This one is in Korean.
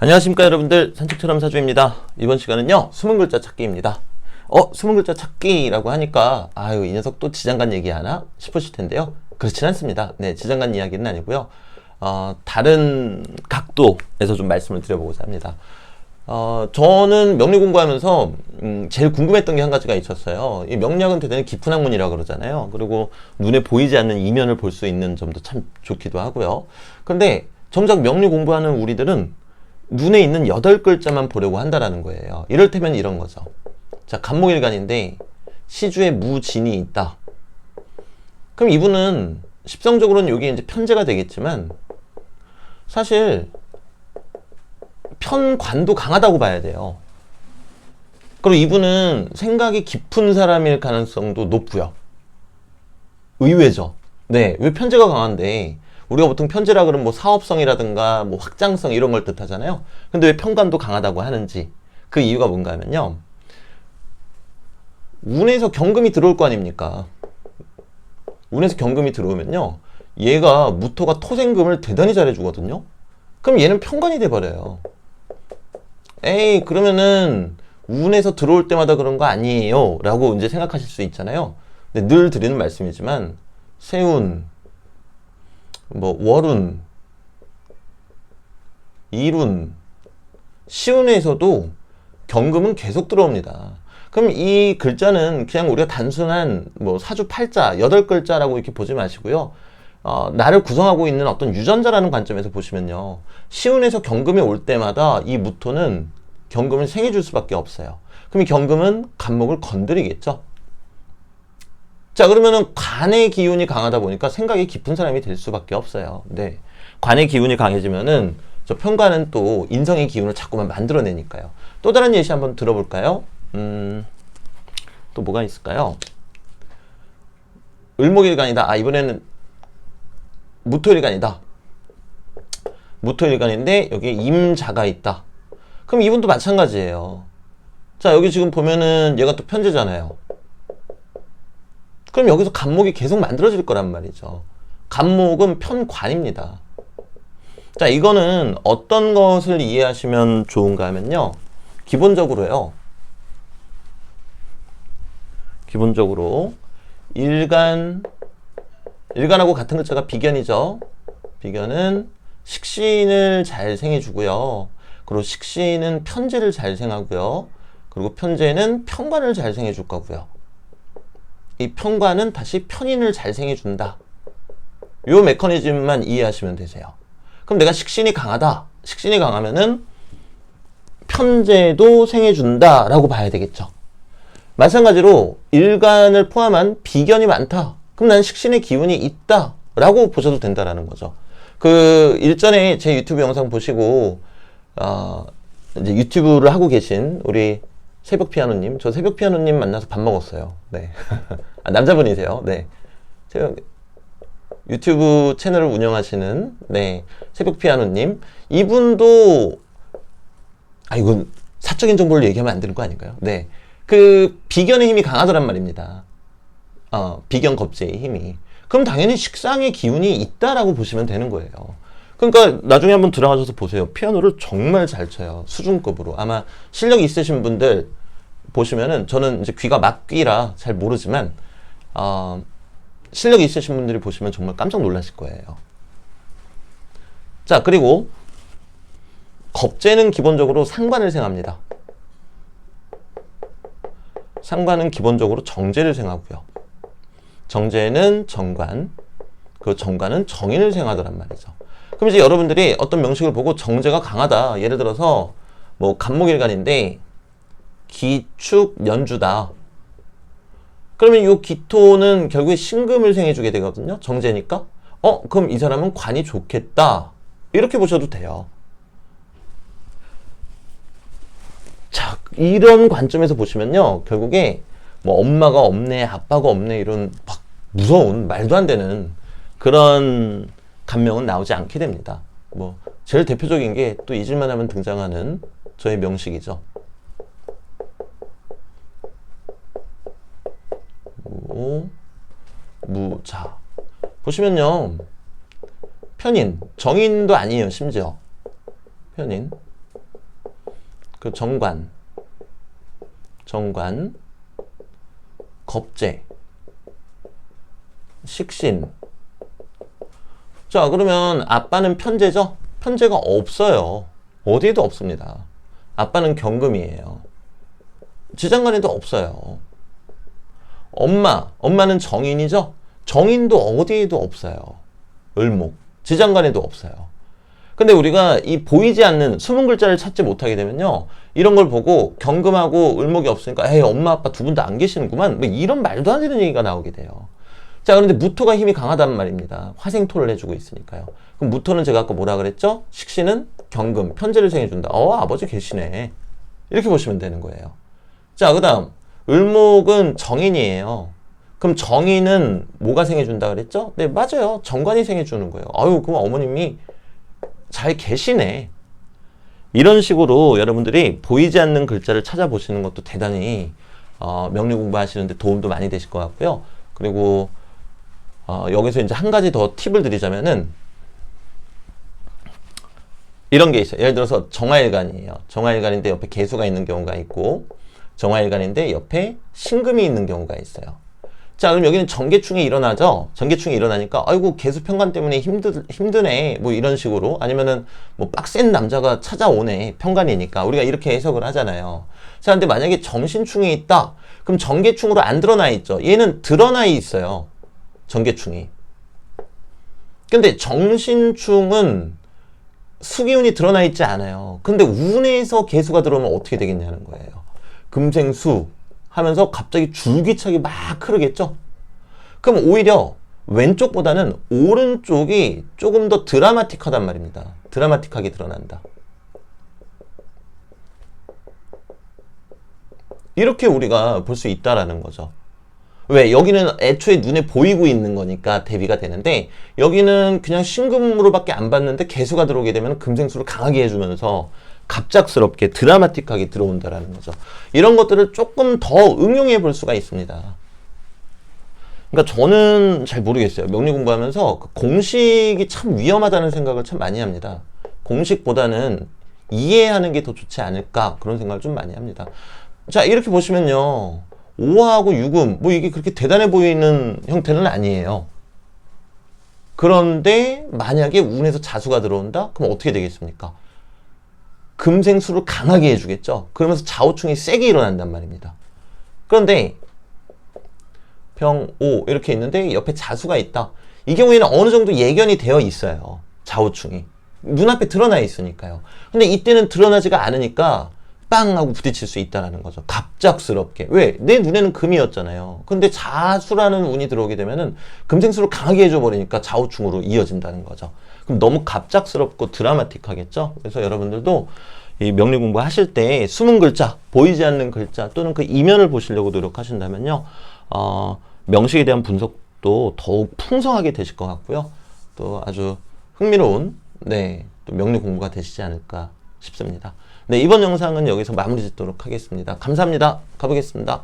안녕하십니까 여러분들, 산책처럼 사주입니다. 이번 시간은요 숨은 글자 찾기입니다. 숨은 글자 찾기라고 하니까 아유 이 녀석 또 지장간 얘기하나 싶으실 텐데요, 그렇진 않습니다. 네, 지장간 이야기는 아니고요, 다른 각도에서 좀 말씀을 드려보고자 합니다. 저는 명리 공부하면서 제일 궁금했던 게 한 가지가 있었어요. 이 명리학은 대단히 깊은 학문이라고 그러잖아요. 그리고 눈에 보이지 않는 이면을 볼 수 있는 점도 참 좋기도 하고요. 근데 정작 명리 공부하는 우리들은 눈에 있는 8글자만 보려고 한다라는 거예요. 이를테면 이런 거죠. 자, 간목일간인데 시주에 무진이 있다. 그럼 이분은 십성적으로는 여기 이제 편제가 되겠지만 사실 편관도 강하다고 봐야 돼요. 그리고 이분은 생각이 깊은 사람일 가능성도 높고요. 의외죠. 네, 왜 편제가 강한데? 우리가 보통 편제라 그러면 뭐 사업성이라든가 뭐 확장성 이런 걸 뜻하잖아요. 근데 왜 편관도 강하다고 하는지, 그 이유가 뭔가 하면요, 운에서 경금이 들어올 거 아닙니까? 운에서 경금이 들어오면요, 얘가 무토가 토생금을 대단히 잘해주거든요. 그럼 얘는 편관이 돼버려요. 에이, 그러면은 운에서 들어올 때마다 그런 거 아니에요 라고 이제 생각하실 수 있잖아요. 근데 늘 드리는 말씀이지만 세운, 뭐 월운, 일운, 시운에서도 경금은 계속 들어옵니다. 그럼 이 글자는 그냥 우리가 단순한 뭐 사주 팔자 8글자라고 이렇게 보지 마시고요, 나를 구성하고 있는 어떤 유전자라는 관점에서 보시면요, 시운에서 경금이 올 때마다 이 무토는 경금을 생해줄 수밖에 없어요. 그럼 이 경금은 간목을 건드리겠죠. 자, 그러면은 관의 기운이 강하다 보니까 생각이 깊은 사람이 될 수밖에 없어요. 네, 관의 기운이 강해지면은 저 편관은 또 인성의 기운을 자꾸만 만들어내니까요. 또 다른 예시 한번 들어볼까요? 또 뭐가 있을까요? 을목일간이다. 이번에는 무토일간이다. 무토일간인데 여기에 임자가 있다. 그럼 이분도 마찬가지예요. 자, 여기 지금 보면은 얘가 또 편제잖아요. 그럼 여기서 간목이 계속 만들어질 거란 말이죠. 간목은 편관입니다. 자, 이거는 어떤 것을 이해하시면 좋은가 하면요, 기본적으로 일간하고 같은 글자가 비견이죠. 비견은 식신을 잘 생해주고요. 그리고 식신은 편제를 잘 생하고요. 그리고 편제는 편관을 잘 생해줄 거고요. 이 편관은 다시 편인을 잘 생해준다. 요 메커니즘만 이해하시면 되세요. 그럼 내가 식신이 강하다. 식신이 강하면은 편제도 생해준다 라고 봐야 되겠죠. 마찬가지로 일간을 포함한 비견이 많다. 그럼 나는 식신의 기운이 있다 라고 보셔도 된다라는 거죠. 그 일전에 제 유튜브 영상 보시고 이제 유튜브를 하고 계신 우리 새벽 피아노님, 저 새벽 피아노님 만나서 밥 먹었어요. 네. 남자분이세요. 네. 유튜브 채널을 운영하시는, 네, 새벽 피아노님, 이분도 이건 사적인 정보를 얘기하면 안 되는 거 아닌가요? 네. 그 비견의 힘이 강하더란 말입니다. 비견 겁재의 힘이. 그럼 당연히 식상의 기운이 있다라고 보시면 되는 거예요. 그러니까 나중에 한번 들어가셔서 보세요. 피아노를 정말 잘 쳐요. 수준급으로. 아마 실력 있으신 분들 보시면은, 저는 이제 귀가 막귀라 잘 모르지만 실력 있으신 분들이 보시면 정말 깜짝 놀라실 거예요. 자, 그리고 겁재는 기본적으로 상관을 생합니다. 상관은 기본적으로 정제를 생하고요. 정제는 정관, 그 정관은 정인을 생하더란 말이죠. 그럼 이제 여러분들이 어떤 명식을 보고 정제가 강하다, 예를 들어서 뭐 간목일간인데 기축 연주다. 그러면 이 기토는 결국에 신금을 생해주게 되거든요. 정제니까. 그럼 이 사람은 관이 좋겠다. 이렇게 보셔도 돼요. 자, 이런 관점에서 보시면요, 결국에 뭐 엄마가 없네, 아빠가 없네, 이런 막 무서운 말도 안 되는 그런 간명은 나오지 않게 됩니다. 뭐 제일 대표적인 게 또 잊을만 하면 등장하는 저의 명식이죠. 무자. 보시면요, 편인, 정인도 아니에요. 심지어 편인, 그 정관, 겁재, 식신. 자, 그러면 아빠는 편재죠? 편재가 없어요. 어디에도 없습니다. 아빠는 경금이에요. 지장간에도 없어요. 엄마는 정인이죠? 정인도 어디에도 없어요. 을목, 지장간에도 없어요. 근데 우리가 이 보이지 않는 숨은 글자를 찾지 못하게 되면요, 이런 걸 보고 경금하고 을목이 없으니까 에이, 엄마 아빠 두 분 다 안 계시는구만, 뭐 이런 말도 안 되는 얘기가 나오게 돼요. 자, 그런데 무토가 힘이 강하단 말입니다. 화생토를 해주고 있으니까요. 그럼 무토는 제가 아까 뭐라 그랬죠? 식신은 경금, 편재를 생해준다. 아버지 계시네. 이렇게 보시면 되는 거예요. 자, 그 다음 을목은 정인이에요. 그럼 정인은 뭐가 생해준다 그랬죠? 네, 맞아요. 정관이 생해주는 거예요. 그럼 어머님이 잘 계시네. 이런 식으로 여러분들이 보이지 않는 글자를 찾아보시는 것도 대단히 명리 공부하시는데 도움도 많이 되실 것 같고요. 그리고 여기서 이제 한 가지 더 팁을 드리자면은 이런 게 있어요. 예를 들어서 정화일간이에요. 정화일간인데 옆에 개수가 있는 경우가 있고, 정화일간인데 옆에 신금이 있는 경우가 있어요. 자, 그럼 여기는 정계충이 일어나죠? 정계충이 일어나니까, 아이고, 개수 편관 때문에 힘드네. 뭐 이런 식으로. 아니면은, 뭐, 빡센 남자가 찾아오네. 편관이니까. 우리가 이렇게 해석을 하잖아요. 자, 근데 만약에 정신충이 있다. 그럼 정계충으로 안 드러나 있죠? 얘는 드러나 있어요. 정계충이. 근데 정신충은 수기운이 드러나 있지 않아요. 근데 운에서 개수가 들어오면 어떻게 되겠냐는 거예요. 금생수 하면서 갑자기 줄기차게 막 흐르겠죠? 그럼 오히려 왼쪽보다는 오른쪽이 조금 더 드라마틱하단 말입니다. 드라마틱하게 드러난다. 이렇게 우리가 볼 수 있다라는 거죠. 왜? 여기는 애초에 눈에 보이고 있는 거니까 대비가 되는데, 여기는 그냥 신금으로밖에 안 봤는데 개수가 들어오게 되면 금생수를 강하게 해주면서 갑작스럽게 드라마틱하게 들어온다라는 거죠. 이런 것들을 조금 더 응용해 볼 수가 있습니다. 그러니까 저는 잘 모르겠어요. 명리 공부하면서 그 공식이 참 위험하다는 생각을 참 많이 합니다. 공식보다는 이해하는 게 더 좋지 않을까, 그런 생각을 좀 많이 합니다. 자, 이렇게 보시면요, 오화하고 유금, 뭐 이게 그렇게 대단해 보이는 형태는 아니에요. 그런데 만약에 운에서 자수가 들어온다? 그럼 어떻게 되겠습니까? 금생수를 강하게 해주겠죠. 그러면서 좌우충이 세게 일어난단 말입니다. 그런데 병오 이렇게 있는데 옆에 자수가 있다. 이 경우에는 어느 정도 예견이 되어 있어요. 좌우충이 눈앞에 드러나 있으니까요. 근데 이때는 드러나지가 않으니까 빵 하고 부딪힐 수 있다는 거죠. 갑작스럽게. 왜? 내 눈에는 금이었잖아요. 근데 자수라는 운이 들어오게 되면은 금생수를 강하게 해줘 버리니까 좌우충으로 이어진다는 거죠. 그럼 너무 갑작스럽고 드라마틱하겠죠? 그래서 여러분들도 이 명리 공부 하실 때 숨은 글자, 보이지 않는 글자 또는 그 이면을 보시려고 노력하신다면요, 명식에 대한 분석도 더욱 풍성하게 되실 것 같고요. 또 아주 흥미로운, 또 명리 공부가 되시지 않을까 싶습니다. 이번 영상은 여기서 마무리 짓도록 하겠습니다. 감사합니다. 가보겠습니다.